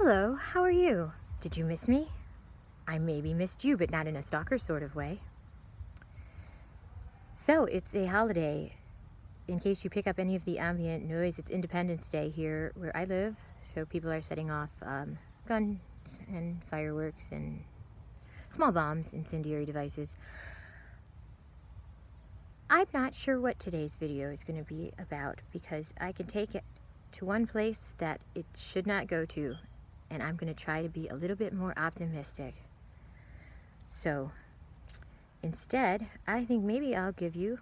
Hello, how are you? Did you miss me? I maybe missed you, but not in a stalker sort of way. So, it's a holiday. In case you pick up any of the ambient noise, it's Independence Day here where I live. So people are setting off guns and fireworks and small bombs, incendiary devices. I'm not sure what today's video is going to be about because I can take it to one place that it should not go to, and I'm going to try to be a little bit more optimistic. So instead, I think maybe I'll give you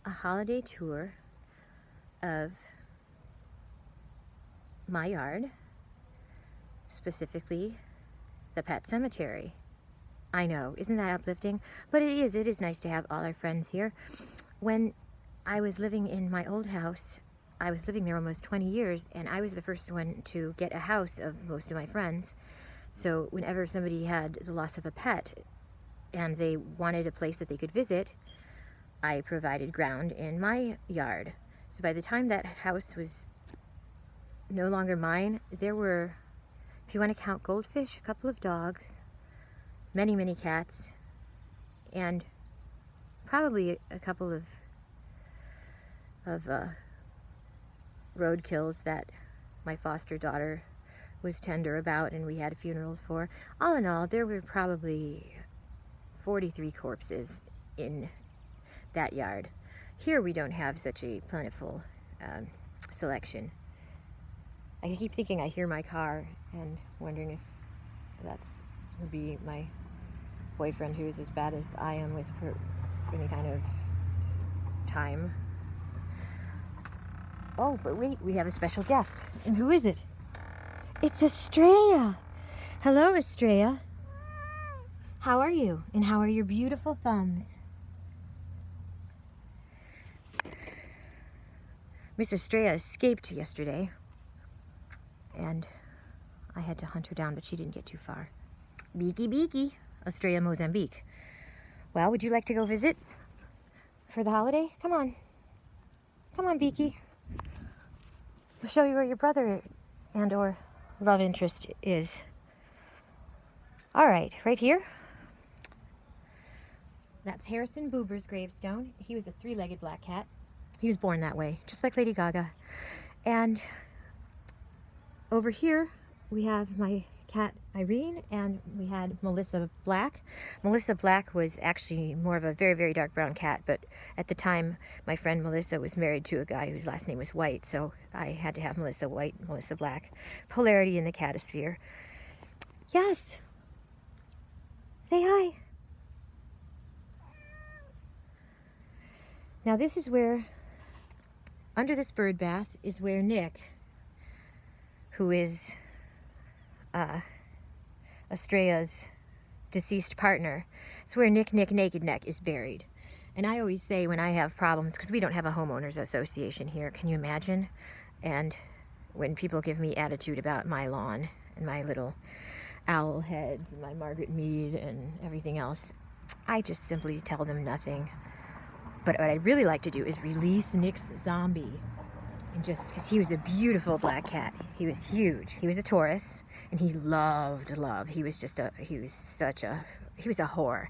a holiday tour of my yard, specifically the pet cemetery. I know, isn't that uplifting? But it is nice to have all our friends here. When I was living in my old house, I was living there almost 20 years, and I was the first one to get a house of most of my friends. So whenever somebody had the loss of a pet and they wanted a place that they could visit, I provided ground in my yard. So by the time that house was no longer mine, there were, if you want to count goldfish, a couple of dogs, many cats, and probably a couple of roadkills that my foster daughter was tender about and we had funerals for. All in all, there were probably 43 corpses in that yard. Here we don't have such a plentiful selection. I keep thinking I hear my car and wondering if that's would be my boyfriend, who is as bad as I am with any kind of time. Oh, but wait, we have a special guest. And who is it? It's Estrella. Hello, Estrella. How are you? And how are your beautiful thumbs? Miss Estrella escaped yesterday, and I had to hunt her down, but she didn't get too far. Beaky, Estrella, Mozambique. Well, would you like to go visit for the holiday? Come on, Beaky. We'll show you where your brother and or love interest is. All right, right here. That's Harrison Buber's gravestone. He was a three-legged black cat. He was born that way, just like Lady Gaga. And over here, we have my cat Irene, and we had Melissa Black. Melissa Black was actually more of a very dark brown cat, but at the time, my friend Melissa was married to a guy whose last name was White, so I had to have Melissa White, Melissa Black. Polarity in the catosphere. Yes! Say hi! Now this is where, under this bird bath, is where Nick, who is Estrella's deceased partner, it's where Nick Naked Neck is buried. And I always say when I have problems, because we don't have a homeowners association here, can you imagine? And when people give me attitude about my lawn and my little owl heads and my Margaret Mead and everything else, I just simply tell them nothing. But what I'd really like to do is release Nick's zombie. And just because he was a beautiful black cat. He was huge. He was a Taurus, and he loved love. He was a whore.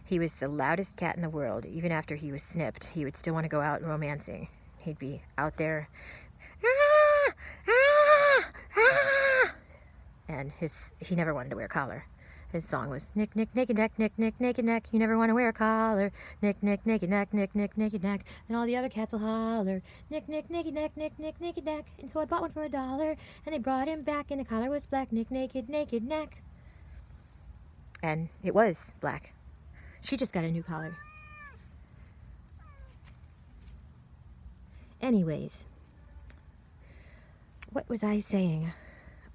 He was the loudest cat in the world. Even after he was snipped, he would still want to go out romancing. He'd be out there, ah, ah, ah, and he never wanted to wear a collar. His song was Nick Naked Neck, Nick Naked Neck, you never want to wear a collar. Nick Naked Neck, Nick Naked Neck, and all the other cats will holler. Nick Naked Neck, Nick Naked Neck. And so I bought one for $1, and they brought him back, and the collar was black. Nick Naked Neck. And it was black. She just got a new collar. Anyways, what was I saying?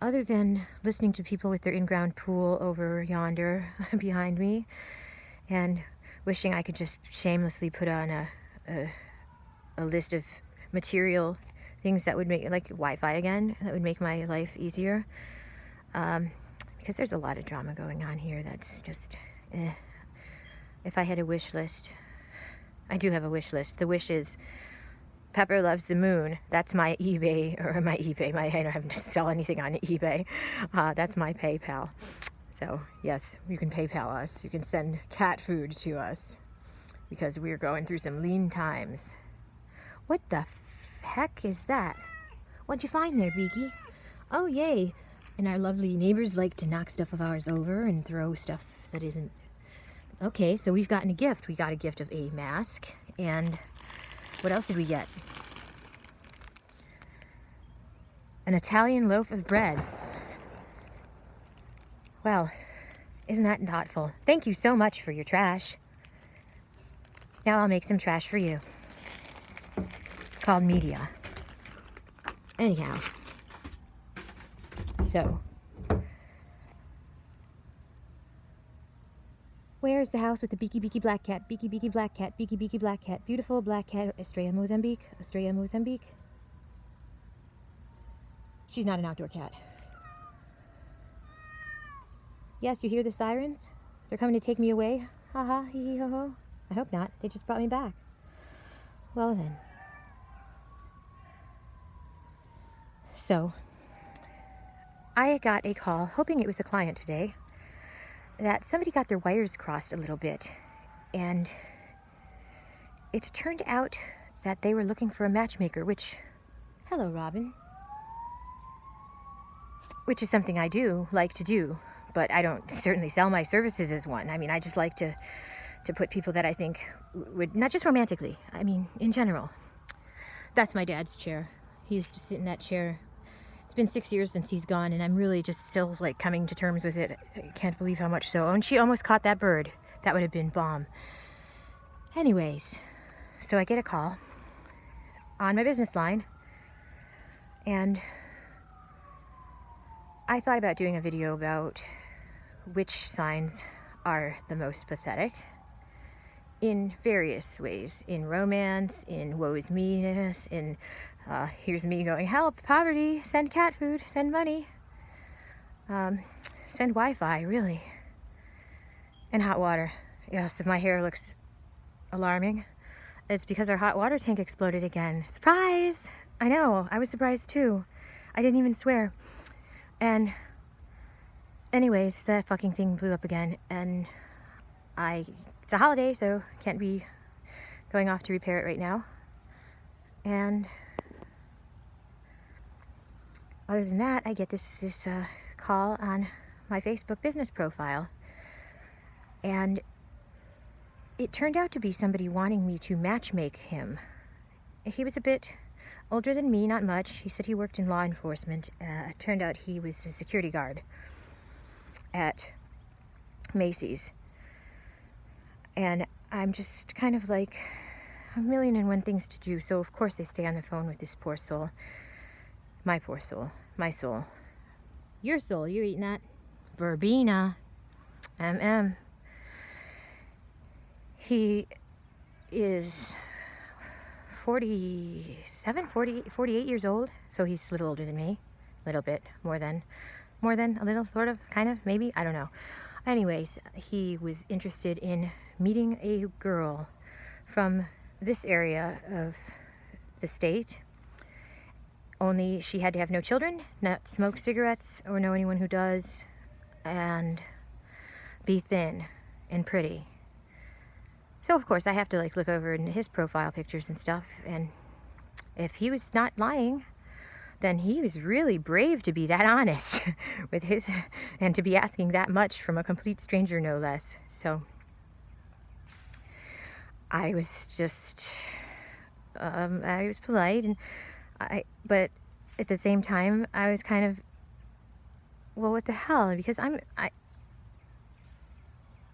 Other than listening to people with their in-ground pool over yonder behind me, and wishing I could just shamelessly put on a list of material things that would make, like Wi-Fi again, that would make my life easier, because there's a lot of drama going on here that's just, If I had a wish list, I do have a wish list. The wish is Pepper loves the moon. That's my eBay, or my eBay. I don't have to sell anything on eBay. That's my PayPal. So yes, you can PayPal us. You can send cat food to us because we're going through some lean times. What the heck is that? What'd you find there, Beaky? Oh, yay. And our lovely neighbors like to knock stuff of ours over and throw stuff that isn't... Okay, so we've gotten a gift. We got a gift of a mask. And what else did we get? An Italian loaf of bread. Well, isn't that thoughtful? Thank you so much for your trash. Now I'll make some trash for you. It's called media. Anyhow. So, where's the house with the beaky beaky black cat? Beaky beaky black cat, beaky beaky black cat, beautiful black cat, Estrella Mozambique, Estrella Mozambique. She's not an outdoor cat. Yes, you hear the sirens? They're coming to take me away. Ha ha, hee hee ho ho. I hope not. They just brought me back. Well then. So, I got a call, hoping it was a client today, that somebody got their wires crossed a little bit, and it turned out that they were looking for a matchmaker, which, hello Robin, which is something I do like to do, but I don't certainly sell my services as one. I mean, I just like to put people that I think would, not just romantically, I mean, in general. That's my dad's chair. He used to sit in that chair. It's been 6 years since he's gone, and I'm really just still like coming to terms with it. I can't believe how much so. And she almost caught that bird. That would have been bomb. Anyways, so I get a call on my business line, and I thought about doing a video about which signs are the most pathetic in various ways, in romance, in woe's me-ness, in here's me going, help, poverty, send cat food, send money, send Wi-Fi, really, and hot water. Yes, if my hair looks alarming, it's because our hot water tank exploded again. Surprise! I know, I was surprised too. I didn't even swear. And anyways, that fucking thing blew up again, and it's a holiday, so can't be going off to repair it right now. And other than that, I get this call on my Facebook business profile, and it turned out to be somebody wanting me to matchmake him. He was a bit older than me, not much. He said he worked in law enforcement. It turned out he was a security guard at Macy's. And I'm just kind of like a million and one things to do, so of course I stay on the phone with this poor soul. My poor soul. My soul. Your soul, you're eating that. Verbena. He is 48 years old, so he's a little older than me. A little bit. More than, a little, sort of, kind of, maybe, I don't know. Anyways, he was interested in meeting a girl from this area of the state, only she had to have no children, not smoke cigarettes or know anyone who does, and be thin and pretty. So of course I have to like look over in his profile pictures and stuff, and if he was not lying, then he was really brave to be that honest with his, and to be asking that much from a complete stranger, no less. So I was just, I was polite, and but at the same time, I was kind of, well, what the hell? Because I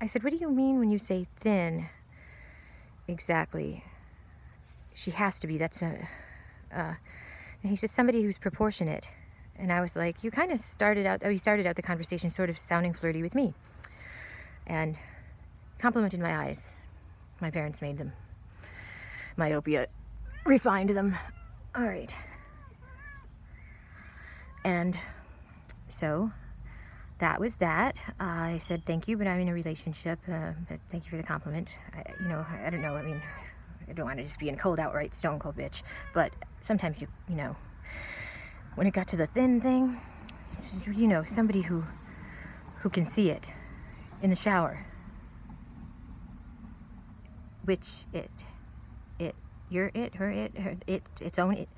said, what do you mean when you say thin? Exactly. She has to be. That's a. And he said, somebody who's proportionate. And I was like, you kind of started out, he started out the conversation sort of sounding flirty with me. And complimented my eyes. My parents made them. Myopia refined them. All right. And so that was that. I said, thank you, but I'm in a relationship. But thank you for the compliment. I don't know. I mean, I don't want to just be a cold, outright stone cold bitch, but sometimes you know, when it got to the thin thing, you know, somebody who can see it in the shower, which you're it, her it, her, its own it.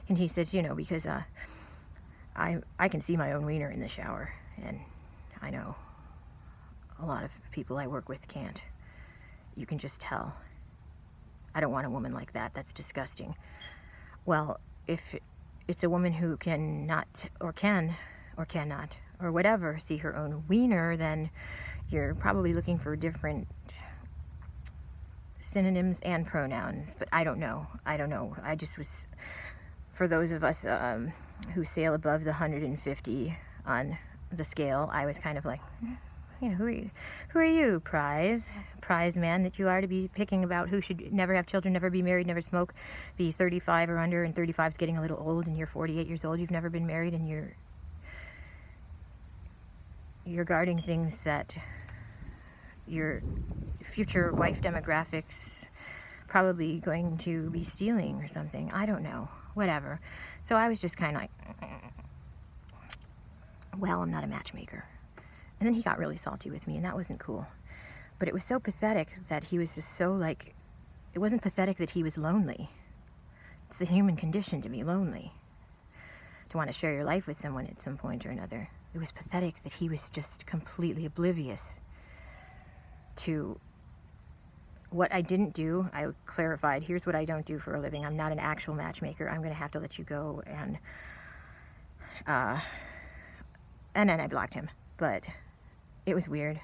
And he says, you know, because I can see my own wiener in the shower, and I know a lot of people I work with can't. You can just tell. I don't want a woman like that. That's disgusting. Well, if it's a woman who cannot, or can, or cannot, or whatever, see her own wiener, then you're probably looking for different synonyms and pronouns, but I don't know. I just was, for those of us who sail above the 150 on the scale, I was kind of like, you know, who are you, prize man that you are to be picking about who should never have children, never be married, never smoke, be 35 or under, and 35 is getting a little old, and you're 48 years old, you've never been married, and you're guarding things that your future wife demographics probably going to be stealing or something. I don't know. Whatever. So I was just kind of like, well, I'm not a matchmaker. And then he got really salty with me, and that wasn't cool. But it was so pathetic that he was just so, like, it wasn't pathetic that he was lonely. It's a human condition to be lonely, to want to share your life with someone at some point or another. It was pathetic that he was just completely oblivious to what I didn't do. I clarified, here's what I don't do for a living. I'm not an actual matchmaker. I'm going to have to let you go. And then I blocked him. But it was weird.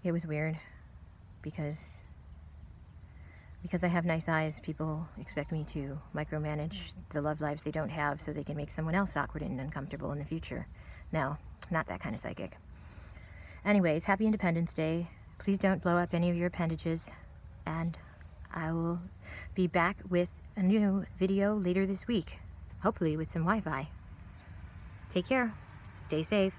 It was weird because I have nice eyes, people expect me to micromanage the love lives they don't have so they can make someone else awkward and uncomfortable in the future. No, not that kind of psychic. Anyways, happy Independence Day. Please don't blow up any of your appendages, and I will be back with a new video later this week, hopefully with some Wi-Fi. Take care. Stay safe.